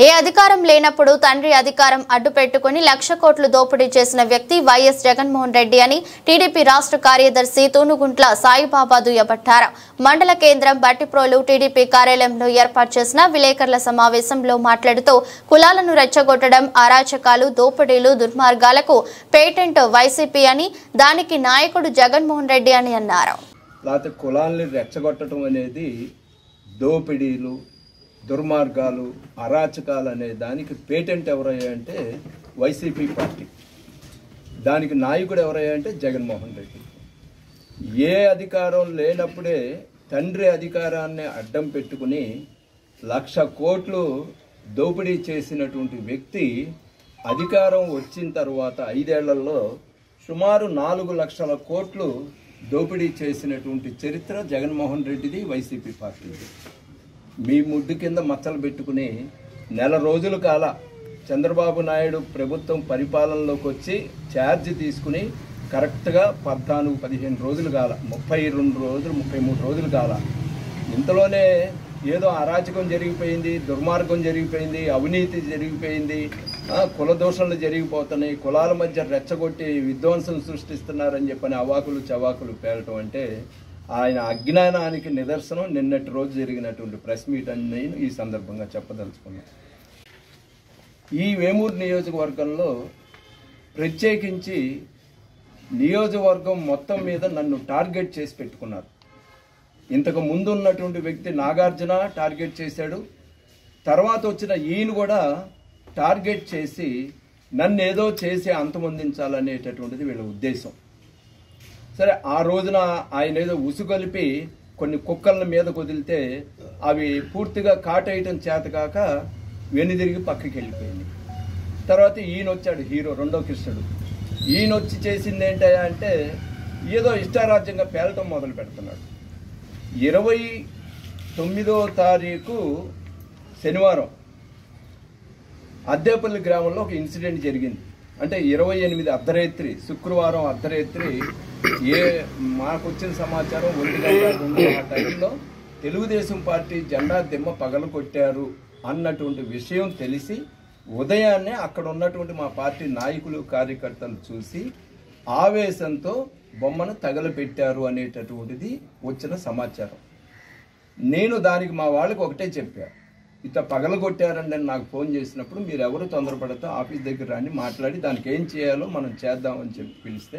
ఏ అధికారం లేనప్పుడు తండ్రి అధికారం అడ్డు పెట్టుకుని 1,00,000 కోట్లు దోపిడీ చేసిన వ్యక్తి వైఎస్ జగన్మోహన్ రెడ్డి అని టీడీపీ రాష్ట్ర కార్యదర్శి తూనుగుంట్ల సాయిబాబా దుయ్యబట్టారు. మండల కేంద్రం బట్టిప్రోలు టీడీపీ కార్యాలయంలో ఏర్పాటు చేసిన విలేకరుల సమావేశంలో మాట్లాడుతూ కులాలను రెచ్చగొట్టడం, అరాచకాలు, దోపిడీలు, దుర్మార్గాలకు పేటెంట్ వైసీపీ అని, దానికి నాయకుడు జగన్మోహన్ రెడ్డి అని అన్నారు. కులాలను రెచ్చగొట్టడం అనేది దోపిడీలు, దుర్మార్గాలు, అరాచకాలు అనే దానికి పేటెంట్ ఎవరయ్యా అంటే వైసీపీ పార్టీ. దానికి నాయకుడు ఎవరయ్యా అంటే జగన్మోహన్ రెడ్డి. ఏ అధికారం లేనప్పుడే తండ్రి అధికారాన్ని అడ్డం పెట్టుకుని 1,00,000 కోట్లు దోపిడీ చేసినటువంటి వ్యక్తి అధికారం వచ్చిన తర్వాత 5 ఏళ్లలో సుమారు 4,00,000 కోట్లు దోపిడీ చేసినటువంటి చరిత్ర జగన్మోహన్ రెడ్డిది, వైసీపీ పార్టీది. మీ ముడ్డు కింద మచ్చలు పెట్టుకుని నెల రోజుల కాల చంద్రబాబు నాయుడు ప్రభుత్వం పరిపాలనలోకి వచ్చి ఛార్జ్ తీసుకుని కరెక్ట్గా 14-15 రోజులు కాల, 32 రోజులు 33 రోజులు కాల. ఇంతలోనే ఏదో అరాచకం జరిగిపోయింది, దుర్మార్గం జరిగిపోయింది, అవినీతి జరిగిపోయింది, కుల దోషణలు జరిగిపోతున్నాయి, కులాల మధ్య రెచ్చగొట్టి విధ్వంసం సృష్టిస్తున్నారని చెప్పని అవాకులు చవాకులు పేరటం అంటే ఆయన అజ్ఞానానికి నిదర్శనం నిన్నటి రోజు జరిగినటువంటి ప్రెస్ మీట్ అని నేను ఈ సందర్భంగా చెప్పదలుచుకున్నాను. ఈ వేమూరు నియోజకవర్గంలో ప్రత్యేకించి నియోజకవర్గం మొత్తం మీద నన్ను టార్గెట్ చేసి పెట్టుకున్నారు. ఇంతకు ముందు ఉన్నటువంటి వ్యక్తి నాగార్జున టార్గెట్ చేశాడు, తర్వాత వచ్చిన ఈయన కూడా టార్గెట్ చేసి నన్ను ఏదో చేసి అంతమొందించాలనేటటువంటిది వీళ్ళ ఉద్దేశం. సరే, ఆ రోజున ఆయన ఏదో ఉసుగొలిపి కొన్ని కుక్కల మీద వదిలితే అవి పూర్తిగా కాటేయటం చేతకాక వెనుదిరిగి పక్కకి వెళ్ళిపోయింది. తర్వాత ఈయన వచ్చాడు, హీరో రెండో కృష్ణుడు. ఈయన వచ్చి చేసింది ఏంటయ్యా అంటే ఏదో ఇష్టారాజ్యంగా పేలటం మొదలు పెడుతున్నాడు. 29వ తారీఖు శనివారం అద్దేపల్లి గ్రామంలో ఒక ఇన్సిడెంట్ జరిగింది. అంటే 28 అర్ధరాత్రి, శుక్రవారం అర్ధరాత్రి మాకు వచ్చిన సమాచారం 1 ఆ టైంలో తెలుగుదేశం పార్టీ జెండా దిమ్మ పగలు కొట్టారు అన్నటువంటి విషయం తెలిసి ఉదయాన్నే అక్కడ ఉన్నటువంటి మా పార్టీ నాయకులు, కార్యకర్తలు చూసి ఆవేశంతో బొమ్మను తగలపెట్టారు అనేటటువంటిది వచ్చిన సమాచారం. నేను దానికి మా వాళ్ళకి ఒకటే చెప్పాను, ఇట్లా పగలగొట్టారండి అని నాకు ఫోన్ చేసినప్పుడు మీరు ఎవరు తొందరపడతా ఆఫీస్ దగ్గర రాని మాట్లాడి దానికి ఏం చేయాలో మనం చేద్దామని చెప్పి పిలిస్తే